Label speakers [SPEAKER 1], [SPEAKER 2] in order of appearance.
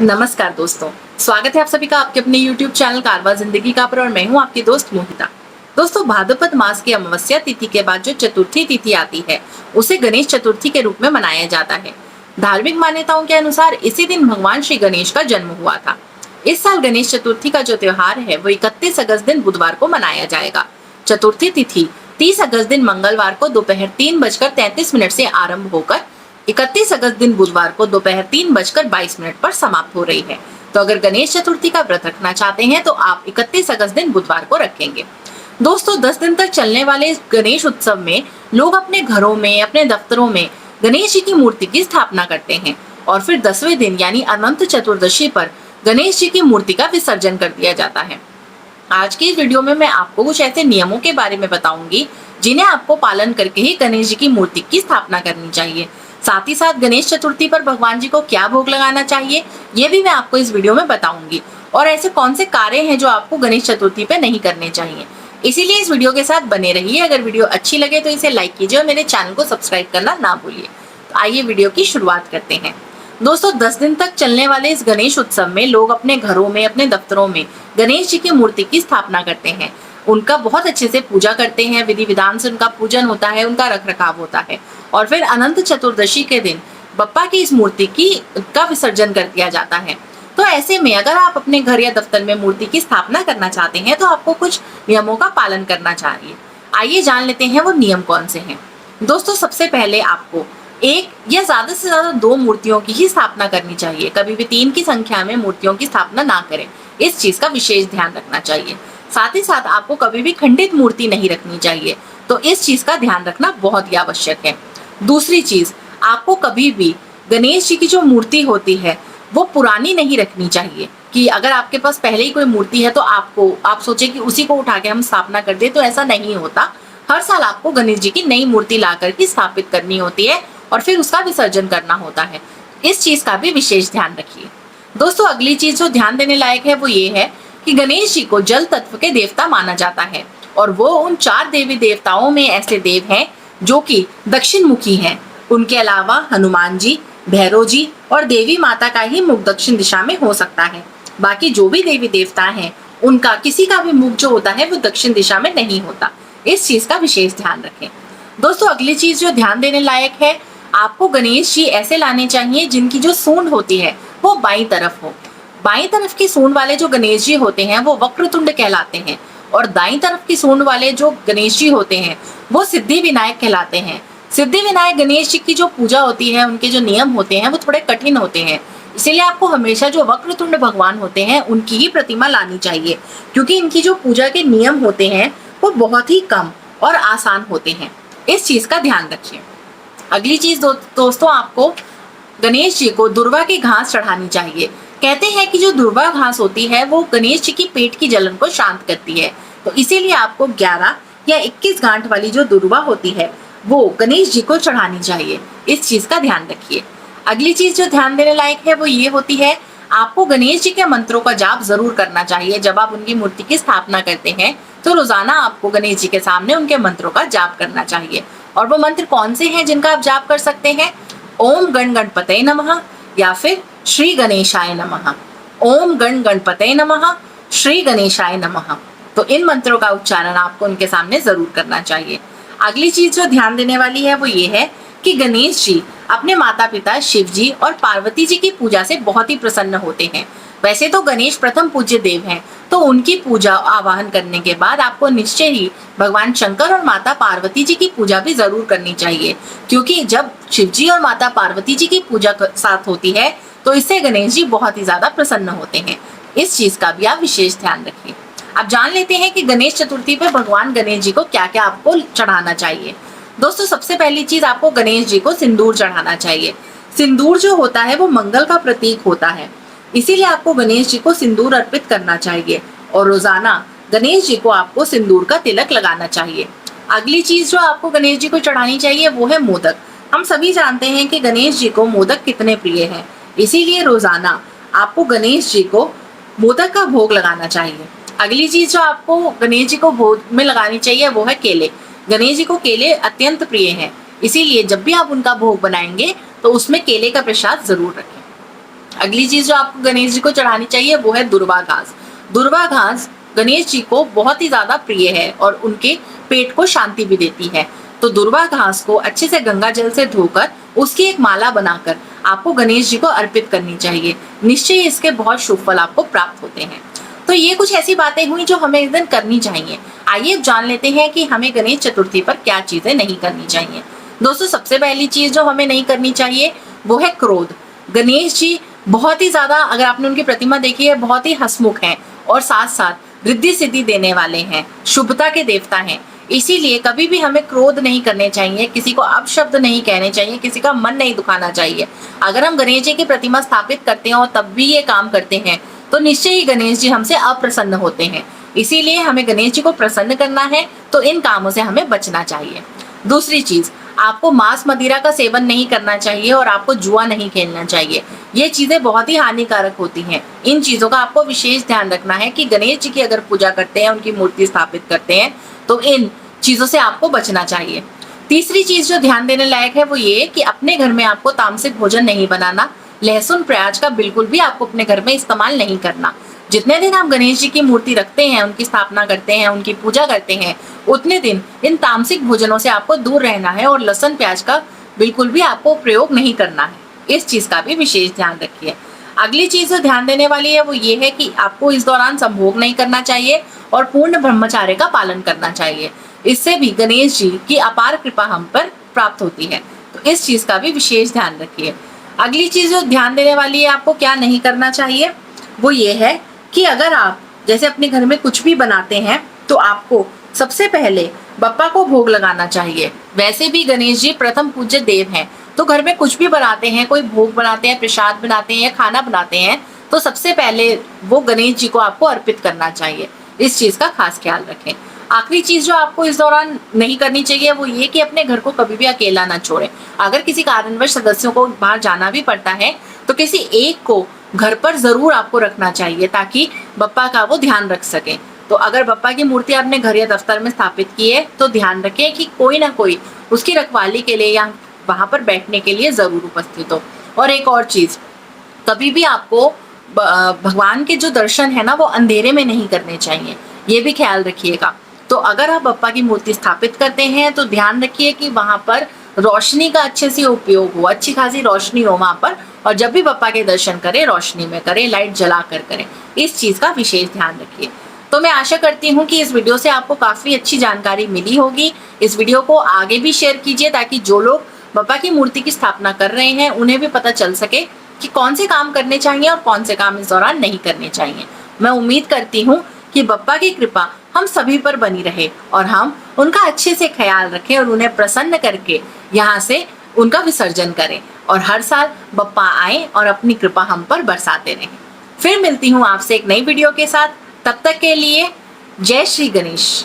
[SPEAKER 1] नमस्कार दोस्तों, स्वागत है आप सभी का आपके अपने YouTube चैनल कारवा जिंदगी का पर और मैं हूं आपकी दोस्त मोहिता। दोस्तों, भाद्रपद मास की अमावस्या तिथि के बाद जो चतुर्थी तिथि आती है उसे गणेश चतुर्थी के रूप में मनाया जाता है। धार्मिक मान्यताओं के अनुसार इसी दिन भगवान श्री गणेश का जन्म हुआ था। इस साल गणेश चतुर्थी का जो त्योहार है वो 31 अगस्त दिन बुधवार को मनाया जाएगा। चतुर्थी तिथि 30 अगस्त दिन मंगलवार को दोपहर 3:33 से आरंभ होकर 31 अगस्त दिन बुधवार को दोपहर 3:22 पर समाप्त हो रही है। तो अगर गणेश चतुर्थी का व्रत रखना चाहते हैं तो आप 31 अगस्त दिन बुधवार को रखेंगे। दोस्तों, 10 दिन तक चलने वाले इस गणेश उत्सव में लोग अपने घरों में, अपने दफ्तरों में गणेश जी की मूर्ति की स्थापना करते हैं और फिर 10वें दिन यानी अनंत चतुर्दशी पर गणेश जी की मूर्ति का विसर्जन कर दिया जाता है। आज की इस वीडियो में मैं आपको कुछ ऐसे नियमों के बारे में बताऊंगी जिन्हें आपको पालन करके ही गणेश जी की मूर्ति की स्थापना करनी चाहिए। साथ ही साथ गणेश चतुर्थी पर भगवान जी को क्या भोग लगाना चाहिए ये भी मैं आपको इस वीडियो में बताऊंगी और ऐसे कौन से कार्य हैं जो आपको गणेश चतुर्थी पे नहीं करने चाहिए। इसीलिए इस वीडियो के साथ बने रहिए। अगर वीडियो अच्छी लगे तो इसे लाइक कीजिए और मेरे चैनल को सब्सक्राइब करना ना भूलिए। तो आइए वीडियो की शुरुआत करते हैं। दोस्तों, 10 दिन तक चलने वाले इस गणेश उत्सव में लोग अपने घरों में, अपने दफ्तरों में गणेश जी की मूर्ति की स्थापना करते हैं। उनका बहुत अच्छे से पूजा करते हैं, विधि विधान से उनका पूजन होता है, उनका रख रखाव होता है और फिर अनंत चतुर्दशी के दिन बप्पा की इस मूर्ति का विसर्जन कर दिया जाता है। तो ऐसे में अगर आप अपने घर या दफ्तर में मूर्ति की स्थापना करना चाहते हैं तो आपको कुछ नियमों का पालन करना चाहिए। आइए जान लेते हैं वो नियम कौन से हैं। दोस्तों, सबसे पहले आपको एक या ज्यादा से ज्यादा 2 मूर्तियों की ही स्थापना करनी चाहिए। कभी भी 3 की संख्या में मूर्तियों की स्थापना ना करें, इस चीज का विशेष ध्यान रखना चाहिए। साथ ही साथ आपको कभी भी खंडित मूर्ति नहीं रखनी चाहिए, तो इस चीज का ध्यान रखना बहुत ही आवश्यक है। दूसरी चीज, आपको कभी भी गणेश जी की जो मूर्ति होती है वो पुरानी नहीं रखनी चाहिए कि अगर आपके पास पहले ही कोई मूर्ति है तो आप सोचे कि उसी को उठा के हम स्थापना कर दे, तो ऐसा नहीं होता। हर साल आपको गणेश जी की नई मूर्ति ला करके स्थापित करनी होती है और फिर उसका विसर्जन करना होता है। इस चीज का भी विशेष ध्यान रखिए। दोस्तों, अगली चीज जो ध्यान देने लायक है वो ये है कि गणेश जी को जल तत्व के देवता माना जाता है और वो उन 4 देवी देवताओं में ऐसे देव हैं जो कि दक्षिण मुखी हैं। उनके अलावा हनुमान जी, भैरव जी और देवी माता का ही मुख दक्षिण दिशा में हो सकता है। बाकी जो भी देवी देवता हैं उनका किसी का भी मुख जो होता है वो दक्षिण दिशा में नहीं होता। इस चीज का विशेष ध्यान रखें। दोस्तों, अगली चीज जो ध्यान देने लायक है, आपको गणेश जी ऐसे लाने चाहिए जिनकी जो सूंड होती है वो बाईं तरफ हो। बाईं तरफ की सूंड वाले जो गणेश जी होते हैं वो वक्रतुंड कहलाते हैं और दाईं तरफ की सूंड वाले जो गणेश जी होते हैं वो सिद्धि विनायक कहलाते हैं। सिद्धि विनायक गणेश जी की जो पूजा होती है, उनके जो नियम होते हैं वो थोड़े कठिन होते हैं। इसीलिए आपको हमेशा जो वक्रतुंड भगवान होते हैं उनकी ही प्रतिमा लानी चाहिए, क्योंकि इनकी जो पूजा के नियम होते हैं वो बहुत ही कम और आसान होते हैं। इस चीज का ध्यान रखिए। अगली चीज दोस्तों, आपको गणेश जी को दुर्वा की घास चढ़ानी चाहिए। कहते हैं कि जो दुर्वा घास होती है वो गणेश जी की पेट की जलन को शांत करती है, तो इसीलिए आपको 11 या 21 गांठ वाली जो दुर्वा होती है वो गणेश जी को चढ़ानी चाहिए। इस चीज का ध्यान रखिए। अगली चीज जो ध्यान देने लायक है वो ये होती है, आपको गणेश जी के मंत्रों का जाप जरूर करना चाहिए। जब आप उनकी मूर्ति की स्थापना करते हैं तो रोजाना आपको गणेश जी के सामने उनके मंत्रों का जाप करना चाहिए। और वो मंत्र कौन से हैं जिनका आप जाप कर सकते हैं? ओम गण गणपतये नमः या फिर श्री गणेशाय नमः। ओम गण गणपतये नमः, श्री गणेशाय नमः। तो इन मंत्रों का उच्चारण आपको उनके सामने जरूर करना चाहिए। अगली चीज जो ध्यान देने वाली है वो ये है कि गणेश जी अपने माता पिता शिव जी और पार्वती जी की पूजा से बहुत ही प्रसन्न होते हैं। वैसे तो गणेश प्रथम पूज्य देव हैं, तो उनकी पूजा आवाहन करने के बाद आपको निश्चय ही भगवान शंकर और माता पार्वती जी की पूजा भी जरूर करनी चाहिए, क्योंकि जब शिव जी और माता पार्वती जी की पूजा साथ होती है तो इससे गणेश जी बहुत ही ज्यादा प्रसन्न होते हैं। इस चीज का भी आप विशेष ध्यान रखिए। अब जान लेते हैं कि गणेश चतुर्थी पर भगवान गणेश जी को क्या क्या आपको चढ़ाना चाहिए। दोस्तों, सबसे पहली चीज, आपको गणेश जी को सिंदूर चढ़ाना चाहिए। सिंदूर जो होता है वो मंगल का प्रतीक होता है, इसीलिए आपको गणेश जी को सिंदूर अर्पित करना चाहिए और रोजाना गणेश जी को आपको सिंदूर का तिलक लगाना चाहिए। अगली चीज जो आपको गणेश जी को चढ़ानी चाहिए वो है मोदक। हम सभी जानते हैं कि गणेश जी को मोदक कितने प्रिय हैं, इसीलिए रोजाना आपको गणेश जी को मोदक का भोग लगाना चाहिए। अगली चीज जो आपको गणेश जी को भोग में लगानी चाहिए वो है केले। गणेश जी को केले अत्यंत प्रिय हैं, इसीलिए जब भी आप उनका भोग बनाएंगे तो उसमें केले का प्रसाद जरूर रखें। अगली चीज जो आपको गणेश जी को चढ़ानी चाहिए वो है दुर्वा घास। दुर्वा घास गणेश जी को बहुत ही ज्यादा प्रिय है और उनके पेट को शांति भी देती है। तो दुर्वा घास को अच्छे से गंगा जल से धोकर उसकी एक माला बनाकर आपको गणेश जी को अर्पित करनी चाहिए। निश्चय ही इसके बहुत शुभ फल आपको प्राप्त होते हैं। तो ये कुछ ऐसी बातें हुई जो हमें इस दिन करनी चाहिए। आइए अब जान लेते हैं कि हमें गणेश चतुर्थी पर क्या चीजें नहीं करनी चाहिए। दोस्तों, सबसे पहली चीज जो हमें नहीं करनी चाहिए वो है क्रोध। गणेश जी बहुत ही ज्यादा, अगर आपने उनकी प्रतिमा देखी है, बहुत ही हंसमुख हैं और साथ साथ रिद्धि सिद्धि देने वाले हैं, शुभता के देवता हैं। इसीलिए कभी भी हमें क्रोध नहीं करने चाहिए, किसी को अपशब्द नहीं कहने चाहिए, किसी का मन नहीं दुखाना चाहिए। अगर हम गणेश जी की प्रतिमा स्थापित करते हैं और तब भी ये काम करते हैं तो निश्चय ही गणेश जी हमसे अप्रसन्न होते हैं। इसीलिए हमें गणेश जी को प्रसन्न करना है तो इन कामों से हमें बचना चाहिए। दूसरी चीज, आपको मांस मदिरा का सेवन नहीं करना चाहिए और आपको जुआ नहीं खेलना चाहिए। ये चीजें बहुत ही हानिकारक होती हैं। इन चीजों का आपको विशेष ध्यान रखना है कि गणेश जी की अगर पूजा करते हैं, उनकी मूर्ति स्थापित करते हैं तो इन चीजों से आपको बचना चाहिए। तीसरी चीज जो ध्यान देने लायक है वो ये कि अपने घर में आपको तामसिक भोजन नहीं बनाना। लहसुन प्याज का बिल्कुल भी आपको अपने घर में इस्तेमाल नहीं करना। जितने दिन आप गणेश जी की मूर्ति रखते हैं, उनकी स्थापना करते हैं, उनकी पूजा करते हैं, उतने दिन इन तामसिक भोजनों से आपको दूर रहना है और लहसुन प्याज का बिल्कुल भी आपको प्रयोग नहीं करना है। इस चीज का भी विशेष ध्यान रखिए। अगली चीज जो ध्यान देने वाली है वो ये है कि आपको इस दौरान संभोग नहीं करना चाहिए और पूर्ण ब्रह्मचार्य का पालन करना चाहिए। इससे भी गणेश जी की अपार कृपा हम पर प्राप्त होती है। तो इस चीज का भी विशेष ध्यान रखिए। अगली चीज जो ध्यान देने वाली है आपको क्या नहीं करना चाहिए वो ये है कि अगर आप जैसे अपने घर में कुछ भी बनाते हैं तो आपको सबसे पहले बप्पा को भोग लगाना चाहिए। वैसे भी गणेश जी प्रथम पूज्य देव हैं, तो घर में कुछ भी बनाते हैं, कोई भोग बनाते हैं, प्रसाद बनाते हैं या खाना बनाते हैं, तो सबसे पहले वो गणेश जी को आपको अर्पित करना चाहिए। इस चीज का खास ख्याल रखें। आखिरी चीज जो आपको इस दौरान नहीं करनी चाहिए वो ये कि अपने घर को कभी भी अकेला ना छोड़ें। अगर किसी कारणवश सदस्यों को बाहर जाना भी पड़ता है तो किसी एक को घर पर जरूर आपको रखना चाहिए ताकि बप्पा का वो ध्यान रख सके। तो अगर बप्पा की मूर्ति आपने घर या दफ्तर में स्थापित की है तो ध्यान रखें कि कोई ना कोई उसकी रखवाली के लिए या वहां पर बैठने के लिए जरूर उपस्थित हो। और एक और चीज, कभी भी आपको भगवान के जो दर्शन है ना वो अंधेरे में नहीं करने चाहिए, ये भी ख्याल रखिएगा। तो अगर आप बप्पा की मूर्ति स्थापित करते हैं तो ध्यान रखिए कि वहां पर रोशनी का अच्छे से उपयोग हो, अच्छी खासी रोशनी हो वहां पर, और जब भी बप्पा के दर्शन करें रोशनी में करें, लाइट जला कर करें। इस चीज का विशेष ध्यान रखिए। तो मैं आशा करती हूँ कि इस वीडियो से आपको काफी अच्छी जानकारी मिली होगी। इस वीडियो को आगे भी शेयर कीजिए ताकि जो लोग बप्पा की मूर्ति की स्थापना कर रहे हैं उन्हें भी पता चल सके कि कौन से काम करने चाहिए और कौन से काम इस दौरान नहीं करने चाहिए। मैं उम्मीद करती हूँ कि बप्पा की कृपा हम सभी पर बनी रहे और हम उनका अच्छे से ख्याल रखें और उन्हें प्रसन्न करके यहाँ से उनका विसर्जन करें और हर साल बप्पा आए और अपनी कृपा हम पर बरसाते रहें। फिर मिलती हूँ आपसे एक नई वीडियो के साथ। तब तक के लिए जय श्री गणेश।